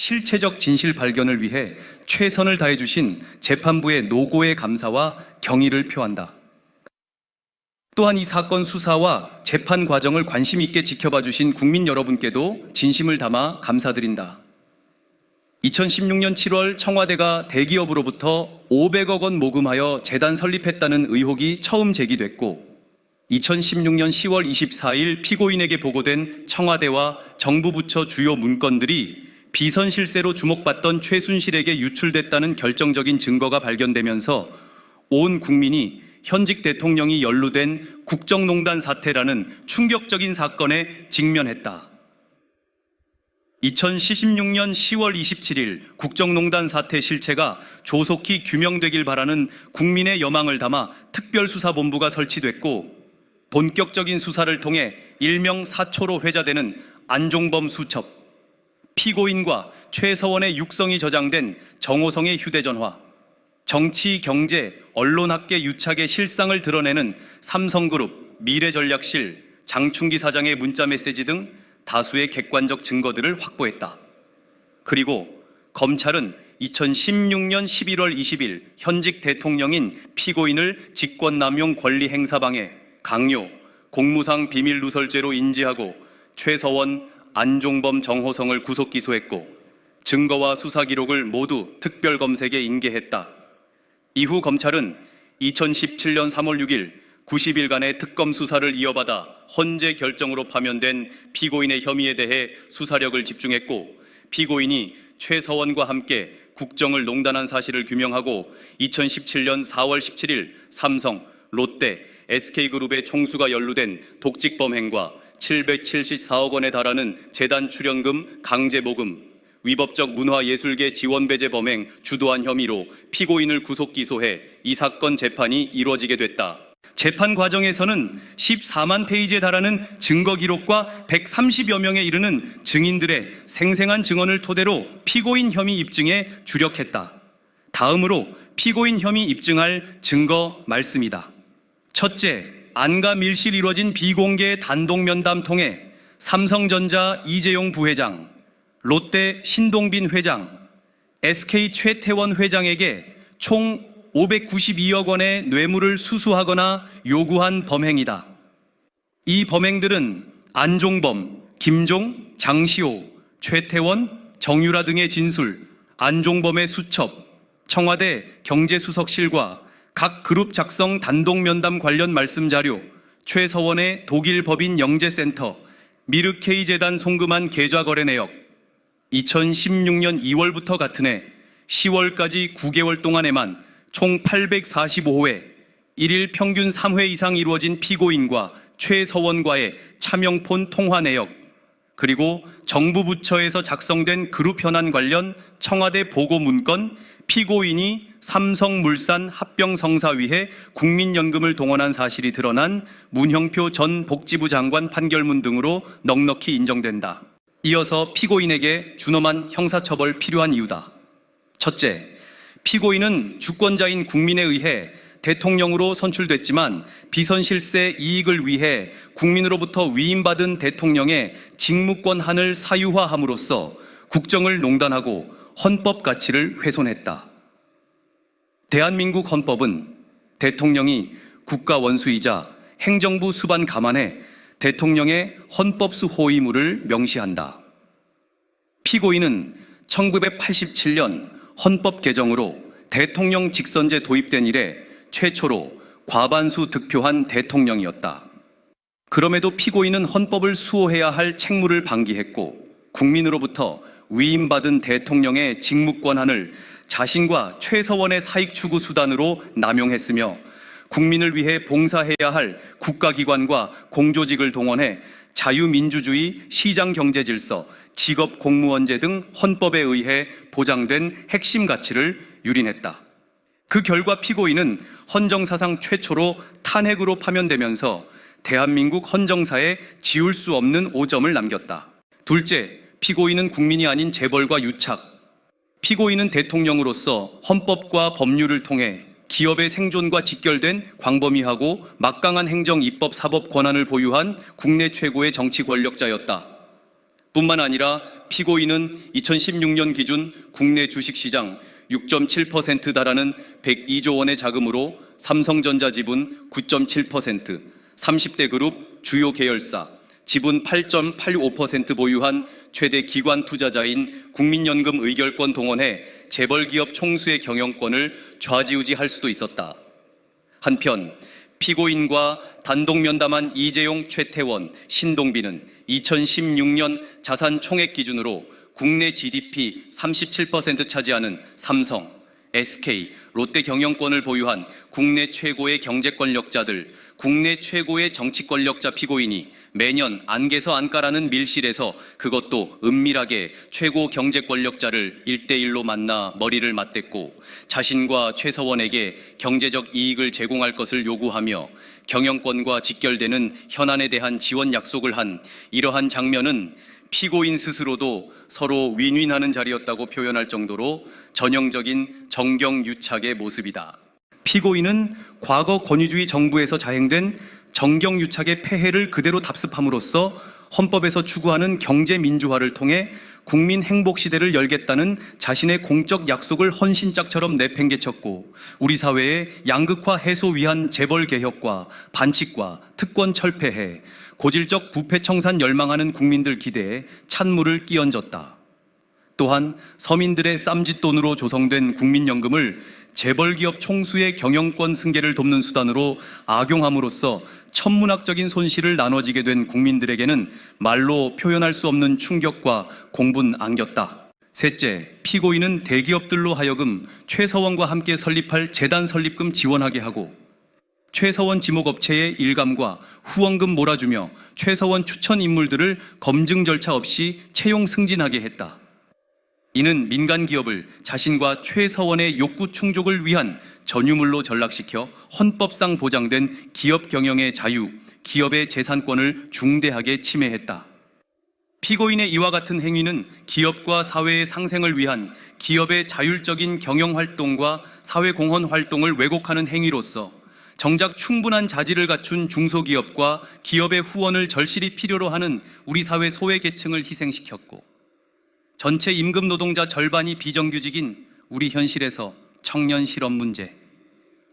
실체적 진실 발견을 위해 최선을 다해 주신 재판부의 노고의 감사와 경의를 표한다. 또한 이 사건 수사와 재판 과정을 관심 있게 지켜봐 주신 국민 여러분께도 진심을 담아 감사드린다. 2016년 7월 청와대가 대기업으로부터 500억 원 모금하여 재단 설립했다는 의혹이 처음 제기됐고 2016년 10월 24일 피고인에게 보고된 청와대와 정부 부처 주요 문건들이 비선 실세로 주목받던 최순실에게 유출됐다는 결정적인 증거가 발견되면서 온 국민이 현직 대통령이 연루된 국정농단 사태라는 충격적인 사건에 직면했다. 2016년 10월 27일 국정농단 사태 실체가 조속히 규명되길 바라는 국민의 여망을 담아 특별수사본부가 설치됐고 본격적인 수사를 통해 일명 사초로 회자되는 안종범 수첩, 피고인과 최서원의 육성이 저장된 정호성의 휴대전화, 정치, 경제, 언론학계 유착의 실상을 드러내는 삼성그룹, 미래전략실, 장충기 사장의 문자메시지 등 다수의 객관적 증거들을 확보했다. 그리고 검찰은 2016년 11월 20일 현직 대통령인 피고인을 직권남용 권리행사방해, 강요, 공무상 비밀누설죄로 인지하고 최서원, 안종범, 정호성을 구속 기소했고 증거와 수사 기록을 모두 특별검색에 인계했다. 이후 검찰은 2017년 3월 6일 90일간의 특검 수사를 이어받아 헌재 결정으로 파면된 피고인의 혐의에 대해 수사력을 집중했고 피고인이 최서원과 함께 국정을 농단한 사실을 규명하고 2017년 4월 17일 삼성, 롯데, SK그룹의 총수가 연루된 독직범행과 774억 원에 달하는 재단 출연금 강제 모금, 위법적 문화예술계 지원 배제 범행 주도한 혐의로 피고인을 구속 기소해 이 사건 재판이 이루어지게 됐다. 재판 과정에서는 14만 페이지에 달하는 증거 기록과 130여 명에 이르는 증인들의 생생한 증언을 토대로 피고인 혐의 입증에 주력했다. 다음으로 피고인 혐의 입증할 증거 말씀이다. 첫째, 안과 밀실 이루어진 비공개 단독 면담 통해 삼성전자 이재용 부회장, 롯데 신동빈 회장, SK 최태원 회장에게 총 592억 원의 뇌물을 수수하거나 요구한 범행이다. 이 범행들은 안종범, 김종, 장시호, 최태원, 정유라 등의 진술, 안종범의 수첩, 청와대 경제수석실과 각 그룹 작성 단독 면담 관련 말씀 자료, 최서원의 독일 법인 영재센터, 미르케이 재단 송금한 계좌 거래 내역, 2016년 2월부터 같은 해 10월까지 9개월 동안에만 총 845회, 1일 평균 3회 이상 이루어진 피고인과 최서원과의 차명폰 통화 내역, 그리고 정부 부처에서 작성된 그룹 현안 관련 청와대 보고 문건, 피고인이 삼성물산 합병성사위에 국민연금을 동원한 사실이 드러난 문형표 전 복지부 장관 판결문 등으로 넉넉히 인정된다. 이어서 피고인에게 준엄한 형사처벌 필요한 이유다. 첫째, 피고인은 주권자인 국민에 의해 대통령으로 선출됐지만 비선실세 이익을 위해 국민으로부터 위임받은 대통령의 직무권한을 사유화함으로써 국정을 농단하고 헌법 가치를 훼손했다. 대한민국 헌법은 대통령이 국가 원수이자 행정부 수반 감안해 대통령의 헌법수 호위무를 명시한다. 피고인은 1987년 헌법 개정으로 대통령 직선제 도입된 이래 최초로 과반수 득표한 대통령이었다. 그럼에도 피고인은 헌법을 수호해야 할 책무를 방기했고 국민으로부터 위임받은 대통령의 직무권한을 자신과 최서원의 사익 추구 수단으로 남용했으며 국민을 위해 봉사해야 할 국가기관과 공조직을 동원해 자유민주주의, 시장경제질서, 직업공무원제 등 헌법에 의해 보장된 핵심 가치를 유린했다. 그 결과 피고인은 헌정사상 최초로 탄핵으로 파면되면서 대한민국 헌정사에 지울 수 없는 오점을 남겼다. 둘째, 피고인은 국민이 아닌 재벌과 유착. 피고인은 대통령으로서 헌법과 법률을 통해 기업의 생존과 직결된 광범위하고 막강한 행정, 입법, 사법 권한을 보유한 국내 최고의 정치 권력자였다. 뿐만 아니라 피고인은 2016년 기준 국내 주식시장 6.7% 달하는 102조 원의 자금으로 삼성전자 지분 9.7%, 30대 그룹 주요 계열사 지분 8.85% 보유한 최대 기관 투자자인 국민연금 의결권 동원해 재벌기업 총수의 경영권을 좌지우지할 수도 있었다. 한편 피고인과 단독 면담한 이재용, 최태원, 신동빈은 2016년 자산 총액 기준으로 국내 GDP 37% 차지하는 삼성, SK, 롯데 경영권을 보유한 국내 최고의 경제 권력자들, 국내 최고의 정치 권력자 피고인이 매년 안개서 안가라는 밀실에서 그것도 은밀하게 최고 경제 권력자를 1대1로 만나 머리를 맞댔고 자신과 최서원에게 경제적 이익을 제공할 것을 요구하며 경영권과 직결되는 현안에 대한 지원 약속을 한 이러한 장면은 피고인 스스로도 서로 윈윈하는 자리였다고 표현할 정도로 전형적인 정경유착의 모습이다. 피고인은 과거 권위주의 정부에서 자행된 정경유착의 폐해를 그대로 답습함으로써 헌법에서 추구하는 경제민주화를 통해 국민 행복 시대를 열겠다는 자신의 공적 약속을 헌신짝처럼 내팽개쳤고 우리 사회의 양극화 해소 위한 재벌 개혁과 반칙과 특권 철폐해 고질적 부패 청산 열망하는 국민들 기대에 찬물을 끼얹었다. 또한 서민들의 쌈짓돈으로 조성된 국민연금을 재벌기업 총수의 경영권 승계를 돕는 수단으로 악용함으로써 천문학적인 손실을 나눠지게 된 국민들에게는 말로 표현할 수 없는 충격과 공분 안겼다. 셋째, 피고인은 대기업들로 하여금 최서원과 함께 설립할 재단 설립금 지원하게 하고 최서원 지목업체의 일감과 후원금 몰아주며 최서원 추천 인물들을 검증 절차 없이 채용 승진하게 했다. 이는 민간 기업을 자신과 최서원의 욕구 충족을 위한 전유물로 전락시켜 헌법상 보장된 기업 경영의 자유, 기업의 재산권을 중대하게 침해했다. 피고인의 이와 같은 행위는 기업과 사회의 상생을 위한 기업의 자율적인 경영 활동과 사회 공헌 활동을 왜곡하는 행위로서 정작 충분한 자질을 갖춘 중소기업과 기업의 후원을 절실히 필요로 하는 우리 사회 소외계층을 희생시켰고 전체 임금 노동자 절반이 비정규직인 우리 현실에서 청년 실업 문제,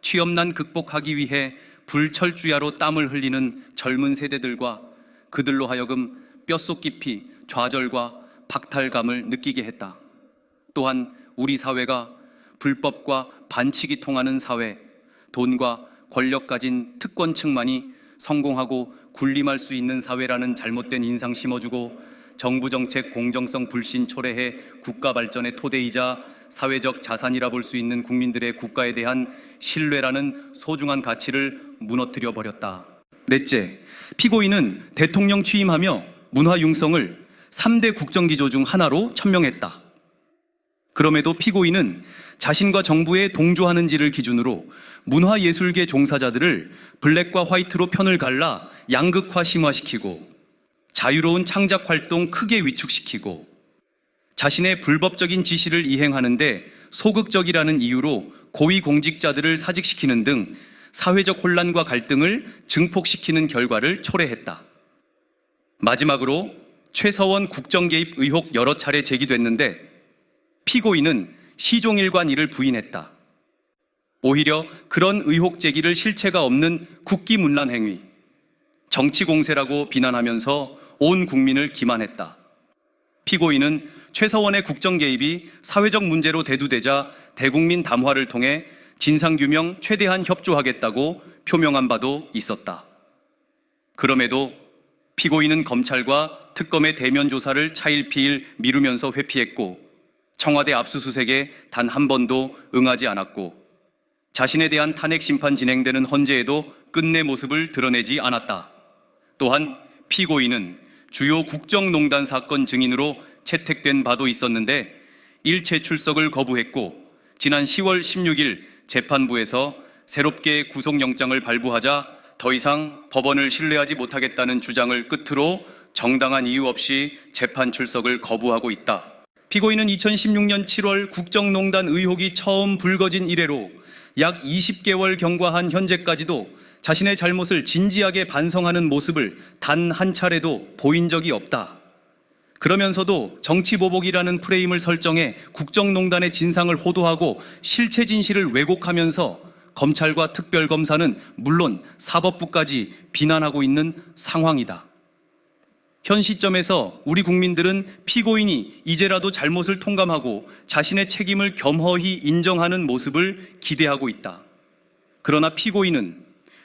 취업난 극복하기 위해 불철주야로 땀을 흘리는 젊은 세대들과 그들로 하여금 뼛속 깊이 좌절과 박탈감을 느끼게 했다. 또한 우리 사회가 불법과 반칙이 통하는 사회, 돈과 권력 가진 특권층만이 성공하고 군림할 수 있는 사회라는 잘못된 인상 심어주고 정부 정책 공정성 불신 초래해 국가 발전의 토대이자 사회적 자산이라 볼 수 있는 국민들의 국가에 대한 신뢰라는 소중한 가치를 무너뜨려 버렸다. 넷째, 피고인은 대통령 취임하며 문화융성을 3대 국정기조 중 하나로 천명했다. 그럼에도 피고인은 자신과 정부에 동조하는지를 기준으로 문화예술계 종사자들을 블랙과 화이트로 편을 갈라 양극화 심화시키고 자유로운 창작 활동 크게 위축시키고 자신의 불법적인 지시를 이행하는데 소극적이라는 이유로 고위공직자들을 사직시키는 등 사회적 혼란과 갈등을 증폭시키는 결과를 초래했다. 마지막으로 최서원 국정개입 의혹 여러 차례 제기됐는데 피고인은 시종일관 이를 부인했다. 오히려 그런 의혹 제기를 실체가 없는 국기문란 행위, 정치 공세라고 비난하면서 온 국민을 기만했다. 피고인은 최서원의 국정 개입이 사회적 문제로 대두되자 대국민 담화를 통해 진상규명 최대한 협조하겠다고 표명한 바도 있었다. 그럼에도 피고인은 검찰과 특검의 대면 조사를 차일피일 미루면서 회피했고 청와대 압수수색에 단 한 번도 응하지 않았고 자신에 대한 탄핵 심판 진행되는 헌재에도 끝내 모습을 드러내지 않았다. 또한 피고인은 주요 국정농단 사건 증인으로 채택된 바도 있었는데 일체 출석을 거부했고 지난 10월 16일 재판부에서 새롭게 구속영장을 발부하자 더 이상 법원을 신뢰하지 못하겠다는 주장을 끝으로 정당한 이유 없이 재판 출석을 거부하고 있다. 피고인은 2016년 7월 국정농단 의혹이 처음 불거진 이래로 약 20개월 경과한 현재까지도 자신의 잘못을 진지하게 반성하는 모습을 단 한 차례도 보인 적이 없다. 그러면서도 정치보복이라는 프레임을 설정해 국정농단의 진상을 호도하고 실체 진실을 왜곡하면서 검찰과 특별검사는 물론 사법부까지 비난하고 있는 상황이다. 현 시점에서 우리 국민들은 피고인이 이제라도 잘못을 통감하고 자신의 책임을 겸허히 인정하는 모습을 기대하고 있다. 그러나 피고인은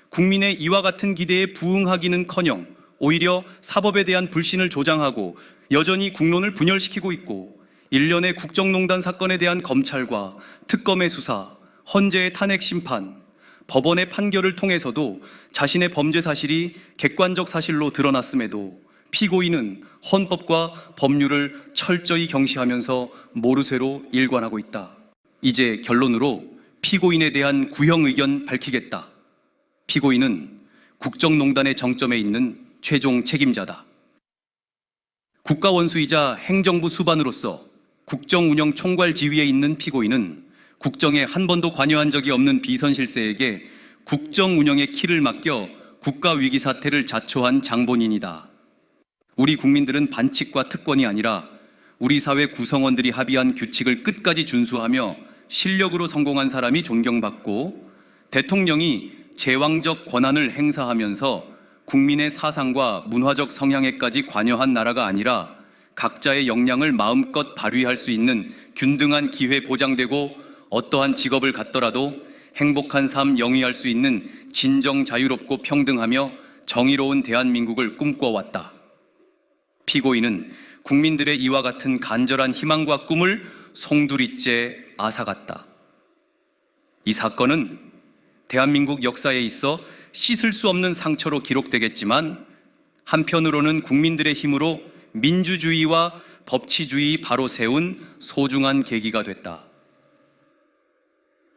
국민의 이와 같은 기대에 부응하기는커녕 오히려 사법에 대한 불신을 조장하고 여전히 국론을 분열시키고 있고 일련의 국정농단 사건에 대한 검찰과 특검의 수사, 헌재의 탄핵 심판, 법원의 판결을 통해서도 자신의 범죄 사실이 객관적 사실로 드러났음에도 피고인은 헌법과 법률을 철저히 경시하면서 모르쇠로 일관하고 있다. 이제 결론으로 피고인에 대한 구형 의견 밝히겠다. 피고인은 국정농단의 정점에 있는 최종 책임자다. 국가원수이자 행정부 수반으로서 국정운영 총괄 지위에 있는 피고인은 국정에 한 번도 관여한 적이 없는 비선실세에게 국정운영의 키를 맡겨 국가위기 사태를 자초한 장본인이다. 우리 국민들은 반칙과 특권이 아니라 우리 사회 구성원들이 합의한 규칙을 끝까지 준수하며 실력으로 성공한 사람이 존경받고 대통령이 제왕적 권한을 행사하면서 국민의 사상과 문화적 성향에까지 관여한 나라가 아니라 각자의 역량을 마음껏 발휘할 수 있는 균등한 기회 보장되고 어떠한 직업을 갖더라도 행복한 삶 영위할 수 있는 진정 자유롭고 평등하며 정의로운 대한민국을 꿈꿔왔다. 피고인은 국민들의 이와 같은 간절한 희망과 꿈을 송두리째 앗아갔다. 이 사건은 대한민국 역사에 있어 씻을 수 없는 상처로 기록되겠지만 한편으로는 국민들의 힘으로 민주주의와 법치주의 바로 세운 소중한 계기가 됐다.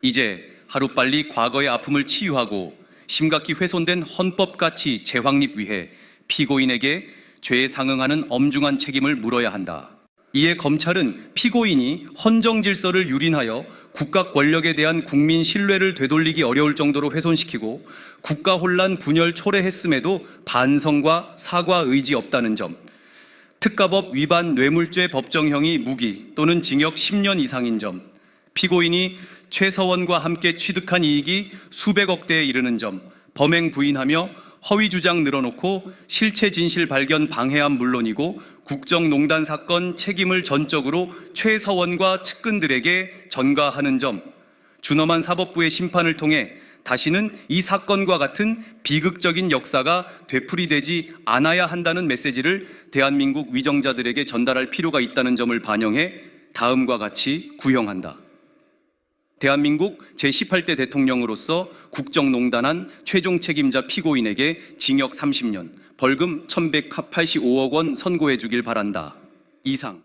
이제 하루빨리 과거의 아픔을 치유하고 심각히 훼손된 헌법 가치 재확립 위해 피고인에게 죄에 상응하는 엄중한 책임을 물어야 한다. 이에 검찰은 피고인이 헌정 질서를 유린하여 국가 권력에 대한 국민 신뢰를 되돌리기 어려울 정도로 훼손시키고 국가 혼란 분열 초래했음에도 반성과 사과 의지 없다는 점, 특가법 위반 뇌물죄 법정형이 무기 또는 징역 10년 이상인 점, 피고인이 최서원과 함께 취득한 이익이 수백억 대에 이르는 점, 범행 부인하며 허위 주장 늘어놓고 실체 진실 발견 방해함 물론이고 국정농단 사건 책임을 전적으로 최서원과 측근들에게 전가하는 점, 준엄한 사법부의 심판을 통해 다시는 이 사건과 같은 비극적인 역사가 되풀이되지 않아야 한다는 메시지를 대한민국 위정자들에게 전달할 필요가 있다는 점을 반영해 다음과 같이 구형한다. 대한민국 제18대 대통령으로서 국정농단한 최종 책임자 피고인에게 징역 30년, 벌금 1,185억 원 선고해 주길 바란다. 이상.